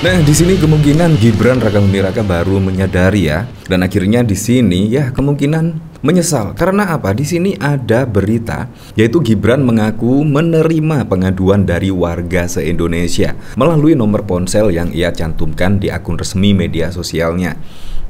Nah, di sini kemungkinan Gibran Rakabuming Raka baru menyadari ya, dan akhirnya di sini ya kemungkinan menyesal. Karena apa? Di sini ada berita yaitu Gibran mengaku menerima pengaduan dari warga se-Indonesia melalui nomor ponsel yang ia cantumkan di akun resmi media sosialnya.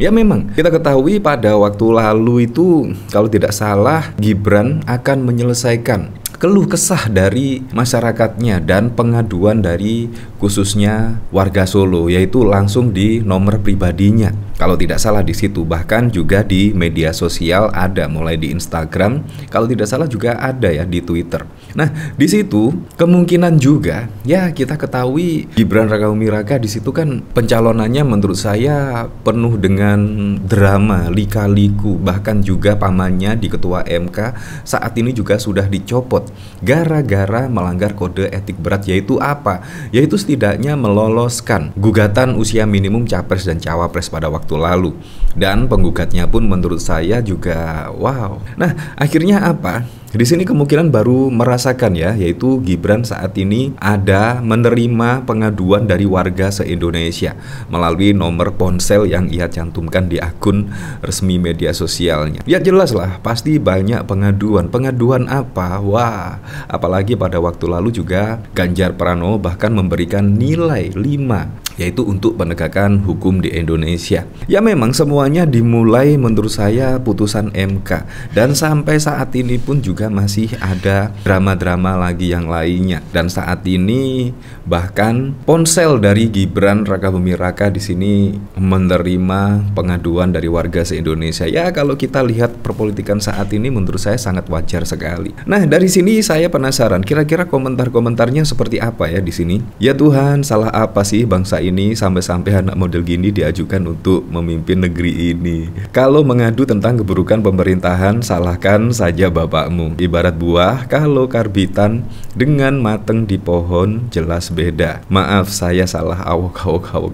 Ya memang, kita ketahui pada waktu lalu itu kalau tidak salah Gibran akan menyelesaikan keluh kesah dari masyarakatnya dan pengaduan dari khususnya warga Solo, yaitu langsung di nomor pribadinya. Kalau tidak salah di situ, bahkan juga di media sosial ada, mulai di Instagram, kalau tidak salah juga ada ya di Twitter. Nah, di situ kemungkinan juga ya kita ketahui Gibran Rakabuming Raka di situ kan pencalonannya menurut saya penuh dengan drama, lika-liku, bahkan juga pamannya di ketua MK saat ini juga sudah dicopot gara-gara melanggar kode etik berat, yaitu apa? Yaitu setidaknya meloloskan gugatan usia minimum capres dan cawapres pada waktu lalu. Dan penggugatnya pun menurut saya juga wow. Nah, akhirnya apa? Di sini kemungkinan baru merasakan ya, yaitu Gibran saat ini ada menerima pengaduan dari warga se-Indonesia melalui nomor ponsel yang ia cantumkan di akun resmi media sosialnya. Ya jelas lah, pasti banyak pengaduan. Pengaduan apa? Wah, apalagi pada waktu lalu juga Ganjar Pranowo bahkan memberikan nilai 5, yaitu untuk penegakan hukum di Indonesia. Ya memang semuanya dimulai menurut saya putusan MK, dan sampai saat ini pun juga masih ada drama-drama lagi yang lainnya. Dan saat ini bahkan ponsel dari Gibran Rakabuming Raka di sini menerima pengaduan dari warga se-Indonesia. Ya kalau kita lihat perpolitikan saat ini menurut saya sangat wajar sekali. Nah, dari sini saya penasaran kira-kira komentar-komentarnya seperti apa ya di sini. Ya Tuhan, salah apa sih bangsa ini sampai-sampai anak model gini diajukan untuk memimpin negeri ini? Kalau mengadu tentang keburukan pemerintahan, salahkan saja bapakmu. Ibarat buah, kalau karbitan dengan mateng di pohon jelas beda. Maaf saya salah, awok.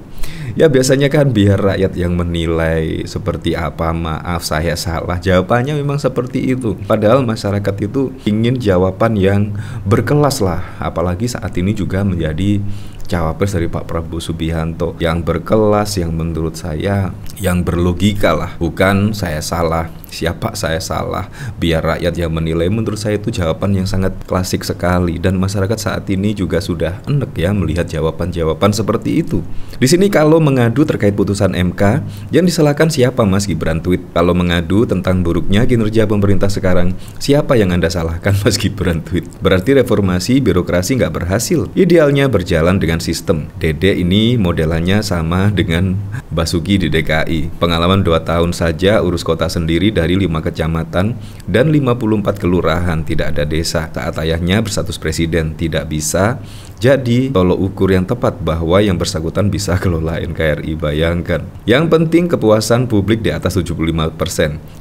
Ya biasanya kan biar rakyat yang menilai seperti apa, maaf saya salah. Jawabannya memang seperti itu. Padahal masyarakat itu ingin jawaban yang berkelas lah. Apalagi saat ini juga menjadi cawapres dari Pak Prabowo Subianto yang berkelas, yang menurut saya yang berlogika lah, bukan saya salah, siapa saya salah, biar rakyat yang menilai. Menurut saya itu jawaban yang sangat klasik sekali, dan masyarakat saat ini juga sudah enek ya melihat jawaban-jawaban seperti itu. Di sini kalau mengadu terkait putusan MK, yang disalahkan siapa Mas Gibran tweet? Kalau mengadu tentang buruknya kinerja pemerintah sekarang, siapa yang Anda salahkan Mas Gibran tweet? Berarti reformasi birokrasi nggak berhasil. Idealnya berjalan dengan sistem. Dede ini modelannya sama dengan Basuki di DKI. Pengalaman 2 tahun saja urus kota sendiri dari 5 kecamatan dan 54 kelurahan, tidak ada desa. Saat ayahnya berstatus presiden, tidak bisa jadi tolok ukur yang tepat bahwa yang bersangkutan bisa kelola NKRI. Bayangkan. Yang penting kepuasan publik di atas 75%.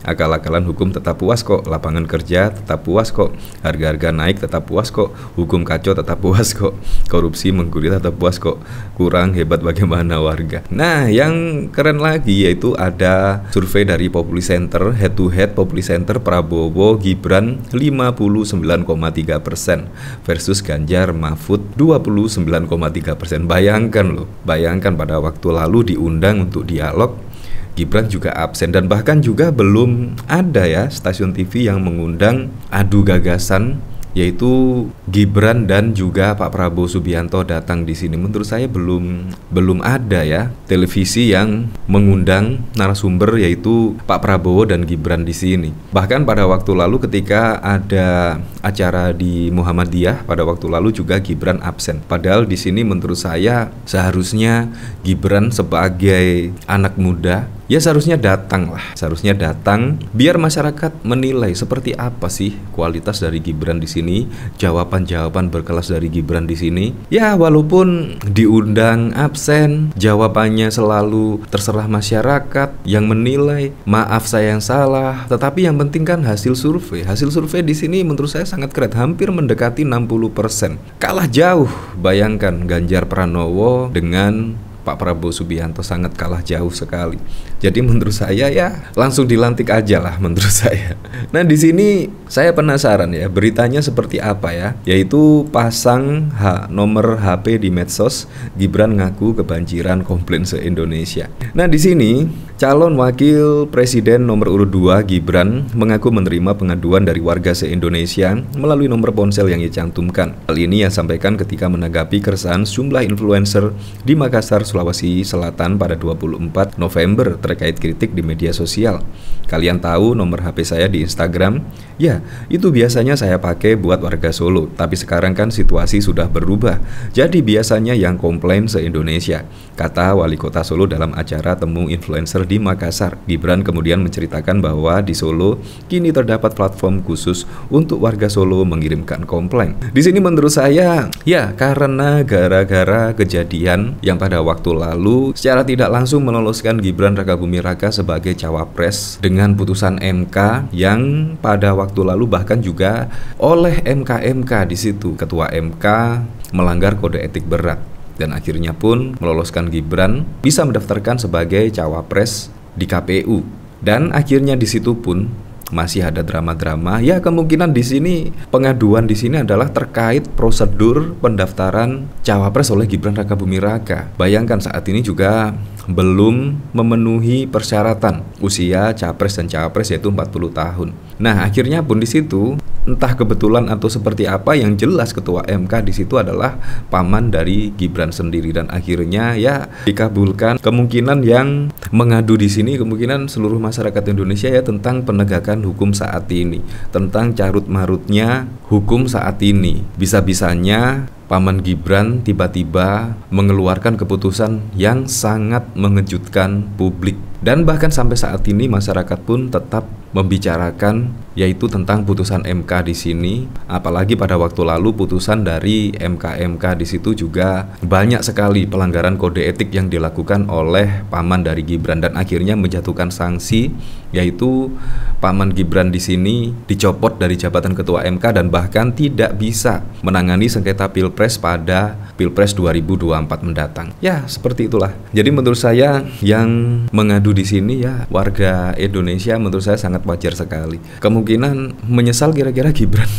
Akal-akalan hukum tetap puas kok, lapangan kerja tetap puas kok, harga-harga naik tetap puas kok, hukum kacau tetap puas kok, korupsi menggulita tetap puas kok. Kurang hebat bagaimana warga. Nah, yang keren lagi yaitu ada survei dari Populi Center, head to head Populi Center Prabowo Gibran 59,3% versus Ganjar Mahfud 29,3%. Bayangkan loh, bayangkan pada waktu lalu diundang untuk dialog, Gibran juga absen, dan bahkan juga belum ada ya stasiun TV yang mengundang adu gagasan, yaitu Gibran dan juga Pak Prabowo Subianto datang di sini. Menurut saya belum ada ya televisi yang mengundang narasumber yaitu Pak Prabowo dan Gibran di sini. Bahkan pada waktu lalu ketika ada acara di Muhammadiyah pada waktu lalu juga Gibran absen. Padahal di sini menurut saya seharusnya Gibran sebagai anak muda ya seharusnya datang lah, seharusnya datang biar masyarakat menilai seperti apa sih kualitas dari Gibran di sini, jawaban-jawaban berkelas dari Gibran di sini. Ya walaupun diundang absen, jawabannya selalu terserah masyarakat yang menilai, maaf saya yang salah, tetapi yang penting kan hasil survei. Hasil survei di sini menurut saya sangat keren, hampir mendekati 60%. Kalah jauh, bayangkan Ganjar Pranowo dengan Pak Prabowo Subianto sangat kalah jauh sekali. Jadi menurut saya ya langsung dilantik aja lah menurut saya. Nah di sini saya penasaran ya beritanya seperti apa ya, yaitu pasang nomor HP di medsos, Gibran ngaku kebanjiran komplain se-Indonesia. Nah di sini calon wakil presiden nomor urut 2 Gibran mengaku menerima pengaduan dari warga se-Indonesia melalui nomor ponsel yang ia cantumkan. Hal ini ia sampaikan ketika menanggapi keresahan sejumlah influencer di Makassar, Sulawesi Selatan pada 24 November terkait kritik di media sosial. Kalian tahu nomor HP saya di Instagram? Ya, itu biasanya saya pakai buat warga Solo, tapi sekarang kan situasi sudah berubah. Jadi biasanya yang komplain se-Indonesia, kata Wali Kota Solo dalam acara temu influencer di Makassar. Gibran kemudian menceritakan bahwa di Solo kini terdapat platform khusus untuk warga Solo mengirimkan komplain. Di sini menurut saya, ya karena gara-gara kejadian yang pada waktu lalu secara tidak langsung meloloskan Gibran Rakabuming Raka sebagai cawapres dengan putusan MK yang pada waktu lalu bahkan juga oleh MK di situ ketua MK melanggar kode etik berat dan akhirnya pun meloloskan Gibran bisa mendaftarkan sebagai cawapres di KPU dan akhirnya di situ pun masih ada drama-drama. Ya kemungkinan di sini pengaduan di sini adalah terkait prosedur pendaftaran cawapres oleh Gibran Rakabuming Raka. Bayangkan saat ini juga belum memenuhi persyaratan usia capres dan cawapres yaitu 40 tahun. Nah, akhirnya pun di situ entah kebetulan atau seperti apa yang jelas ketua MK di situ adalah paman dari Gibran sendiri dan akhirnya ya dikabulkan. Kemungkinan yang mengadu di sini kemungkinan seluruh masyarakat Indonesia ya tentang penegakan hukum saat ini, tentang carut marutnya hukum saat ini. Bisa-bisanya paman Gibran tiba-tiba mengeluarkan keputusan yang sangat mengejutkan publik. Dan bahkan sampai saat ini masyarakat pun tetap membicarakan yaitu tentang putusan MK di sini. Apalagi pada waktu lalu putusan dari MK di situ juga banyak sekali pelanggaran kode etik yang dilakukan oleh paman dari Gibran dan akhirnya menjatuhkan sanksi yaitu paman Gibran di sini dicopot dari jabatan ketua MK dan bahkan tidak bisa menangani sengketa Pilpres pada Pilpres 2024 mendatang. Ya, seperti itulah. Jadi menurut saya yang mengadu di sini ya warga Indonesia menurut saya sangat wajar sekali. Kemungkinan menyesal kira-kira Gibran.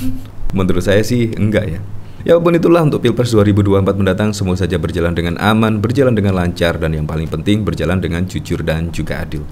Menurut saya sih enggak ya. Ya walaupun itulah untuk Pilpres 2024 mendatang semua saja berjalan dengan aman, berjalan dengan lancar dan yang paling penting berjalan dengan jujur dan juga adil.